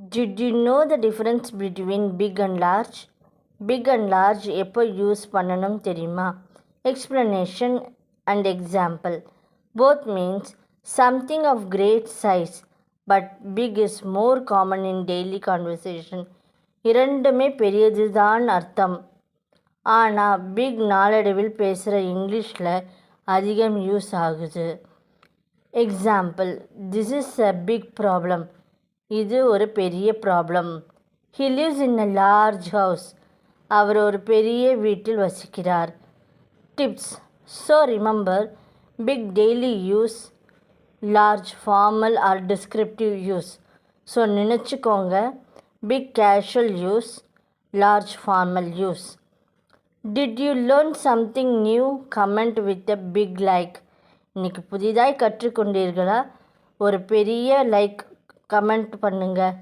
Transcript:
Did you know the difference between big and large? Big and large எப்போ use பண்ணணும் தெரியுமா? Explanation and example. Both means something of great size, but big is more common in daily conversation. இரண்டுமே பெரியது தான் அர்த்தம். ஆனால் big நாளடைவில் பேசுகிற இங்கிலீஷில் அதிகம் யூஸ் ஆகுது. Example, this is a big problem. இது ஒரு பெரிய problem. He lives in a large house. அவர் ஒரு பெரிய வீட்டில் வசிக்கிறார். Tips. So remember, big daily use, large formal or descriptive use. So நினச்சிக்கோங்க, big casual use, large formal use. Did you learn something new? Comment with a big like. இன்றைக்கி புதிதாய் கற்றுக்கொண்டீர்களா? ஒரு பெரிய லைக் கமெண்ட் பண்ணுங்கள்.